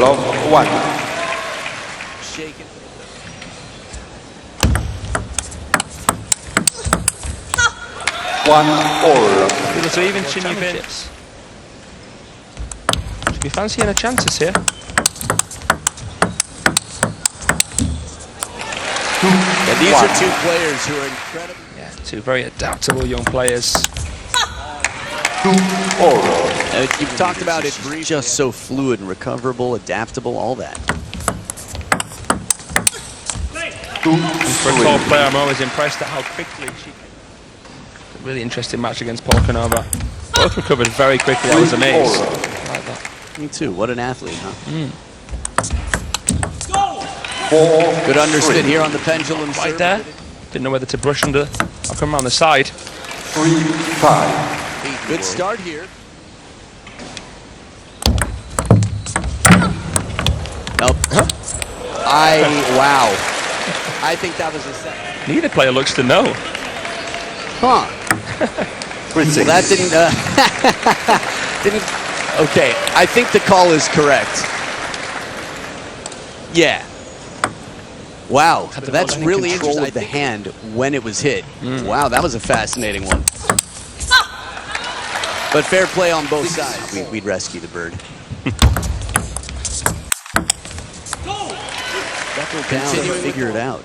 Love 1. Shaking. One all. So even Chen Yi should be fancying her chances here. Yeah, these are two players who are incredible. Yeah, two very adaptable young players. 2 all. You've talked about it, just so fluid and recoverable, adaptable, all that. 2 For a tall player, I'm always impressed at how quickly she. A really interesting match against Polkanova. Both recovered very quickly. I was amazed. I like that. Me too. What an athlete, huh? 4. Good underspin here on the pendulum. Right there. Didn't know whether to brush under. I'll come around the side. 3 5. Good start here. Nope. Wow. I think that was a set. Neither player looks to know. Huh. Well, that didn't. Okay, I think the call is correct. Yeah. Wow, that's really interesting. The hand when it was hit. Wow, that was a fascinating one. But fair play on both sides. We'd rescue the bird. Continue to figure it out.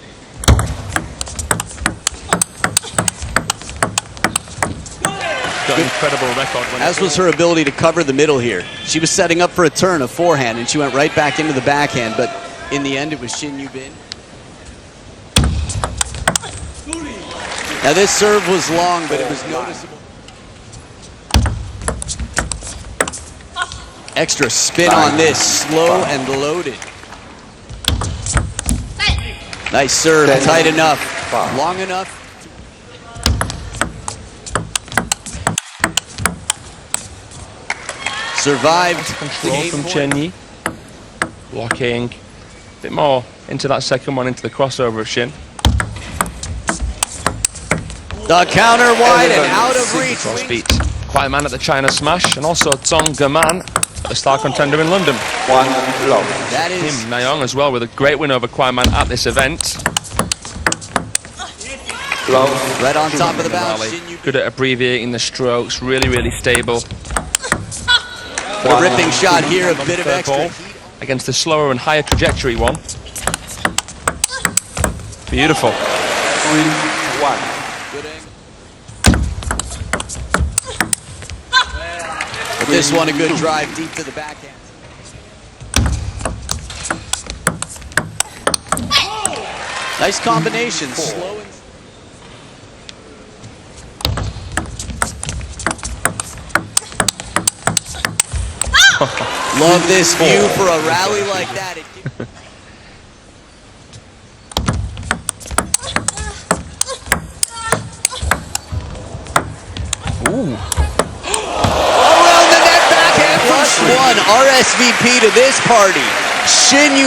Got an incredible record. As was her ability to cover the middle here. She was setting up for a turn, a forehand, and she went right back into the backhand. But in the end, it was Chen Yi. Now this serve was long, but it was noticeable. Extra spin on this, slow and loaded. Nice serve, tight enough, long enough. Survived. Control from Chen Yi. Blocking. A bit more into that second one, into the crossover of Shin. The counter wide and out of reach. Cross beat Kwai Man at the China Smash, and also Zong Gaman, the star contender in London. 1 love. That is Kim Nayong as well with a great win over Kwai Man at this event. Love. right on top of the bounce. Rally. Good at abbreviating the strokes, really, really stable. A ripping shot here, a bit of extra. Against the slower and higher trajectory one. Beautiful. 3 1. Good angle. But this one a good drive deep to the backhand. Nice combination. Slow and love this view for a rally like that. Ooh. Around the net backhand +1. RSVP to this party. Chen Yi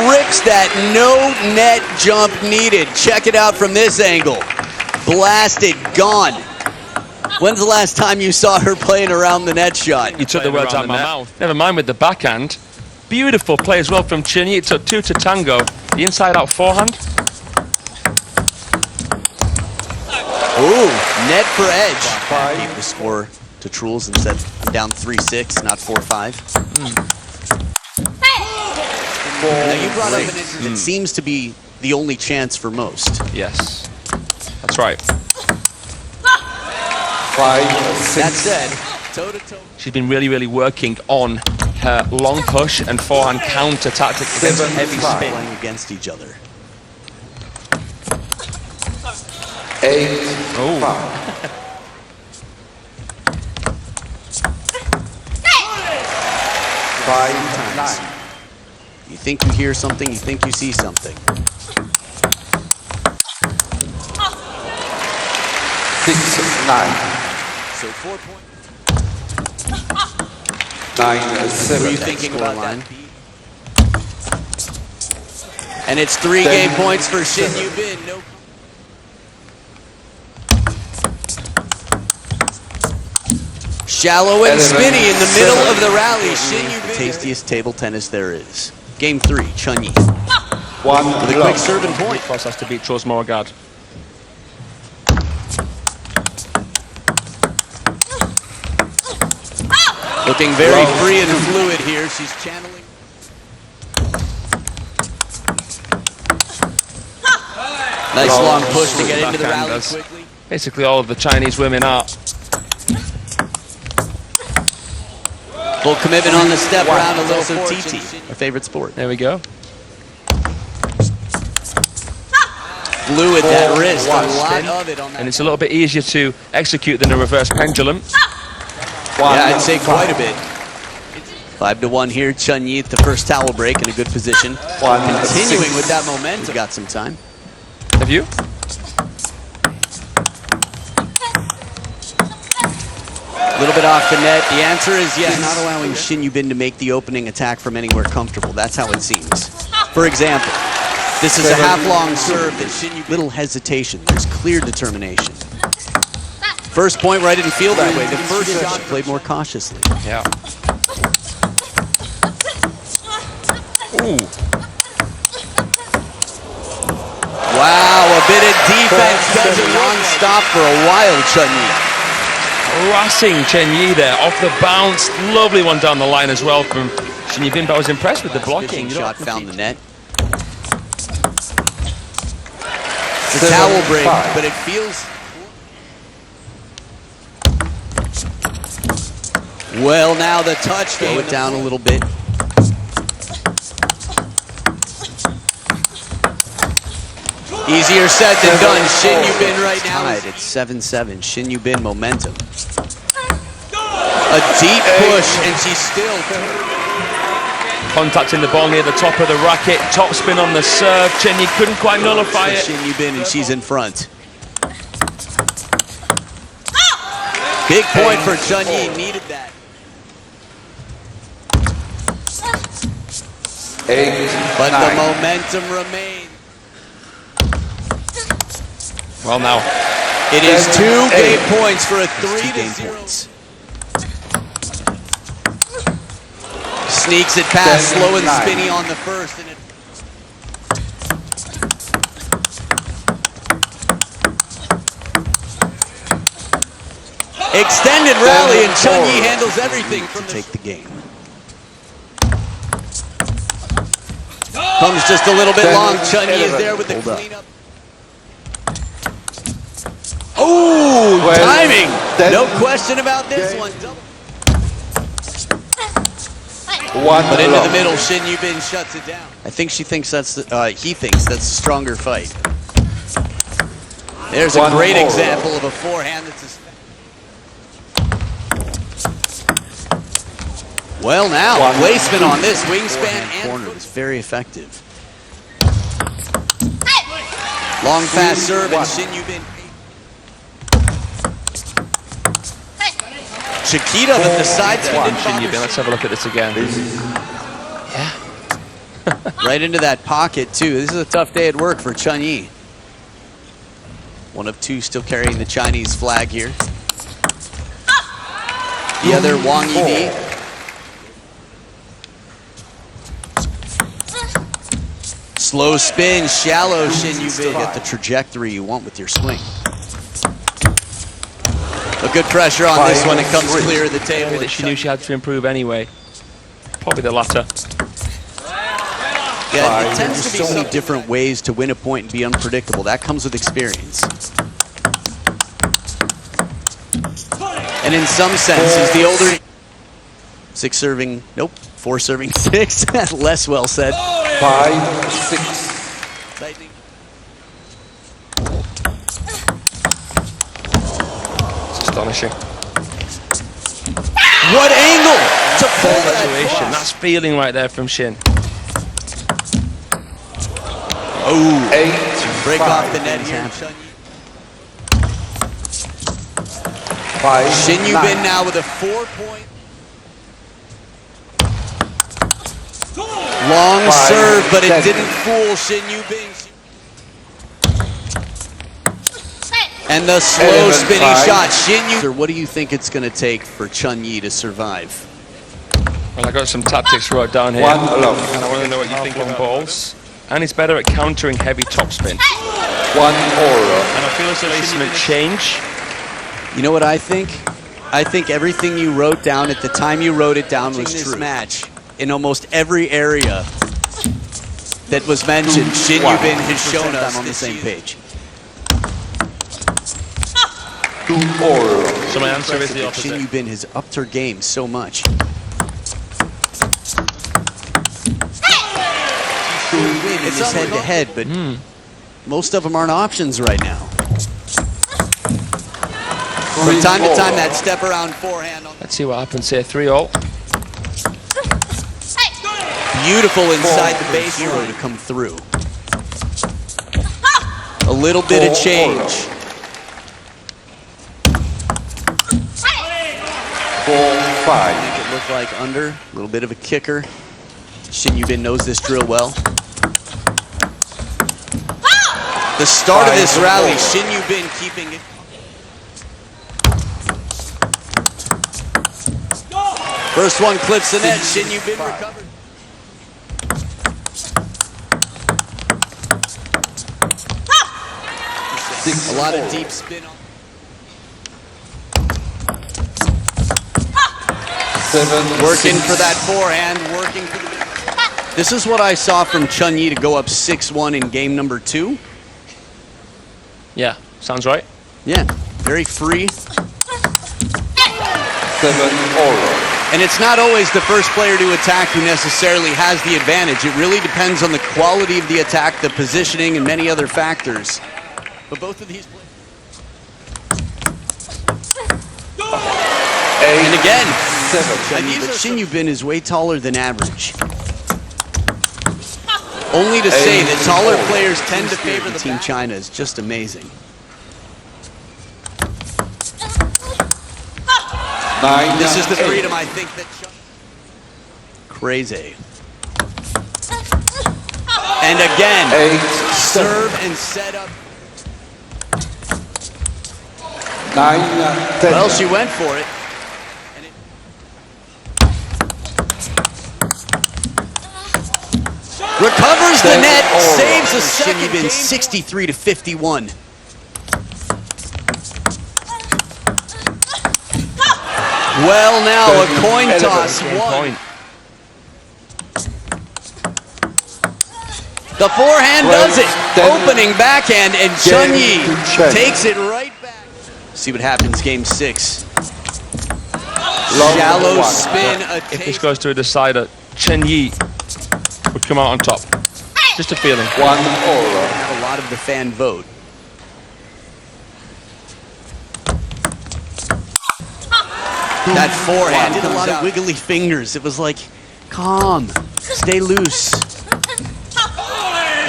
rips that no net jump needed. Check it out from this angle. Blasted, gone. When's the last time you saw her playing around the net shot? You took the words out of my mouth. Never mind with the backhand. Beautiful play as well from Chen Yi. It took 2 to tango. The inside-out forehand. Ooh, net for edge. Gave the score to Truls and said, I'm down 3-6, not 4-5. Now you brought up an issue that seems to be the only chance for most. Yes, that's right. 5 6. That said, toe-to-toe. She's been really, really working on her long push and forehand counter tactic against 7 heavy 5. spin. Playing against each other. 8 Oh. 5. Five 9. You think you hear something, you think you see something. 6 9. So 4 points. 9 What are 7. you thinking about that? And it's 3 game points for Chen Yi. No. Shallow and 11, spinny in the middle 7. of the rally. Shin Yu, the tastiest table tennis there is. Game 3, Chen Yi. One With a quick love. serve and point. Cross has to beat Tro's Morgard. Looking very Love. free and fluid here. She's channeling. Nice Love. long push to get into the Backhand rally does. quickly. Basically all of the Chinese women are. Full commitment on the step around, a little TT, our favorite sport. There we go. Fluid that wrist, a lot spin. of it on that. And it's a little bit easier to execute than a reverse pendulum. Yeah, I'd say quite a bit. 5-1 here. Chen Yi at the first towel break in a good position. Continuing with that momentum. We've got some time. Have you? A little bit off the net. The answer is yes. Not allowing Shin Yubin to make the opening attack from anywhere comfortable. That's how it seems. For example, this is a half-long serve that Shin Yubin... Little hesitation. There's clear determination. First point where I didn't feel that way. The first shot played more cautiously. Yeah. Ooh. Wow, a bit of defense does it non-stop for a while, Chen Yi. Harassing Chen Yi there, off the bounce. Lovely one down the line as well from Shin Yubin, but I was impressed with the blocking. Shot found the net. It's a towel break, but it feels... Well, now the touch game. Slow it down a little bit. Easier said than done. Shin Yubin right now. Tied at 7-7. Shin Yubin momentum. A deep push, and she's still... Contacting the ball near the top of the racket. Top spin on the serve. Chen Yi couldn't quite nullify it. Shin Yubin, and she's in front. Big point for Chen Yi. Needed that. 8, But 9. the momentum remains. Well now, It is 2 game points for a 3-0. Sneaks it past, slow and spinny on the first. And it extended rally, and Chen Yi handles everything to take the game. Comes just a little bit long. Chen Yi is there with the cleanup. Oh, timing! No question about this one. But into the middle, Shin Yubin shuts it down. I think she thinks that's he thinks that's a stronger fight. There's a great example of a forehand that's well now, placement on this wingspan and corner was very effective. Long fast serve and Shin Yubin. Chiquita with the side spin. Shin Yubin, let's have a look at this again. Yeah. Right into that pocket too. This is a tough day at work for Chen Yi. One of two still carrying the Chinese flag here. The other Wang Yi. Slow spin, shallow Shin Yubin. Get the trajectory you want with your swing. A good pressure on this one. It comes clear of the table. That she knew she had to improve anyway. Probably the latter. Yeah, it tends to be so many different ways to win a point and be unpredictable. That comes with experience. And in some senses, the older... 6 serving, nope, 4 serving 6. Less well said. 5, 6. Tightening. Astonishing. What angle to pull that Situation. cross. That's feeling right there from Shin. Oh, 8, break 5. off the net here. 5, Shin 9. Yubin now with a 4-point. Long serve, but it didn't fool Shin Yubin. And the slow 11-5. spinning shot. Shin Yu. What do you think it's going to take for Chen Yi to survive? Well, I got some tactics wrote down here. 1 love. And I want to know what you think of balls. And he's better at countering heavy topspin. 1 all. And I feel as a placement change. You know what I think? I think everything you wrote down at the time you wrote it down was true. This match, in almost every area that was mentioned, Shin Yu-bin has shown us on the same page. 2 all. So my answer is the Shin opposite. Yu-bin has upped her game so much. It's head-to-head, but most of them aren't options right now. From time to time, that step around forehand. Let's see what happens here. 3 all. Beautiful inside the base hero to come through. A little bit of change. 4-5. Make it look like under. A little bit of a kicker. Shin Yu-bin knows this drill well. The start of this rally, Shin Yu-bin keeping it. First one clips the net. Shin Yu-bin recovered. A lot of deep spin. 7 Working for that forehand, working for the... This is what I saw from Chen Yi to go up 6-1 in game number 2. Yeah, sounds right. Yeah, very free. 7 all. And it's not always the first player to attack who necessarily has the advantage. It really depends on the quality of the attack, the positioning, and many other factors. But both of these players... And again, 7. but Shin Yu-bin is way taller than average. Only to say that taller players tend to favor the Team China is just amazing. 9. This is the freedom I think that... Crazy. And again, 8. serve and set up. 9. 10. Well, she went for it. Recovers the net, saves a second. Shin Yu-bin 63 to 51. Well, now a coin toss. One. The forehand does it. Opening backhand, and Chen Yi takes it right back. See what happens. Game 6. Shallow spin. If this goes to a decider, Chen Yi would come out on top. Just a feeling. 1 all. Have a lot of the fan vote. That forehand did a lot of wiggly fingers. It was like, calm, stay loose.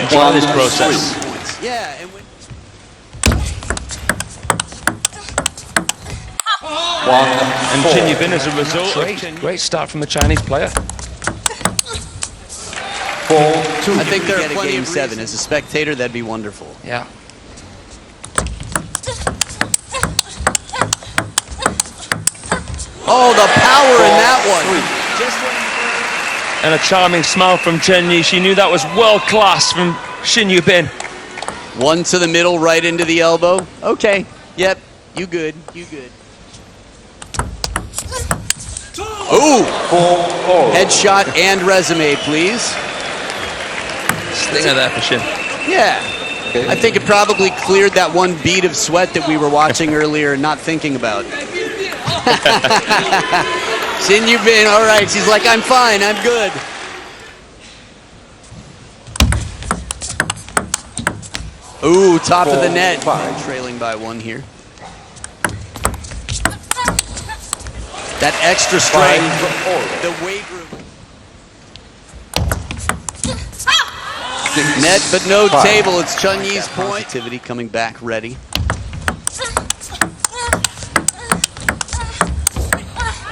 Enjoy this process. Yeah, and when 1 And Chen Yu-bin as a result. Great start from the Chinese player. 4 2. I think there are plenty of 7. As a spectator, that'd be wonderful. Yeah. Oh, the power in that one. And a charming smile from Chen Yi. She knew that was world class from Shin Yu-bin. One to the middle, right into the elbow. Okay. Yep. You good. You good. Ooh. 4 all. Headshot and resume, please. Stinger there for Shin. Yeah. I think it probably cleared that one bead of sweat that we were watching earlier and not thinking about. Shin Yu-bin, all right. She's like, I'm fine. I'm good. Ooh, top of the net. 5. Trailing by 1 here. That extra strength, the weight room. Net, but no table. It's Chen Yi's point. Positivity coming back ready.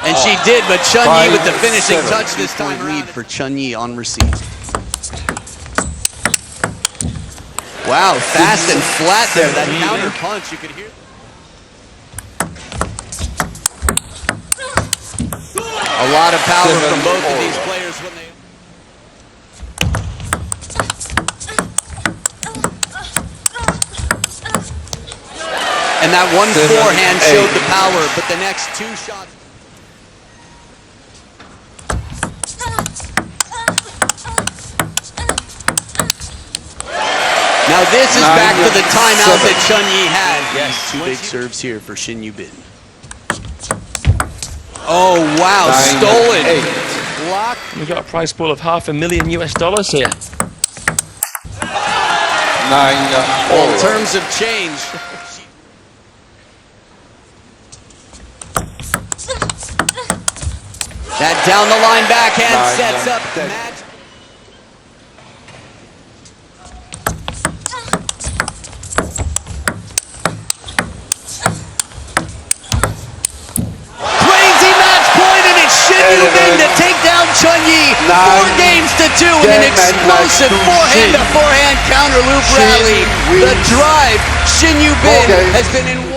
And she did, but Chen Yi with the finishing touch this time. Lead for Chen Yi on receipt. Wow, fast and flat there. That counter punch, you could hear. A lot of power from both of these players when they... And that one forehand showed the power, but the next two shots... Now this is back to the timeout that Chen Yi had. Yes, two big serves here for Chen Yi. Oh wow, stolen. Block. We've got a prize pool of $500,000 US here. 9-all. In terms of change. That down the line backhand sets up the match. To take down Chen Yi, 4 games to 2 in an explosive forehand-to-forehand counter loop rally. The drive, Chen Yi has been in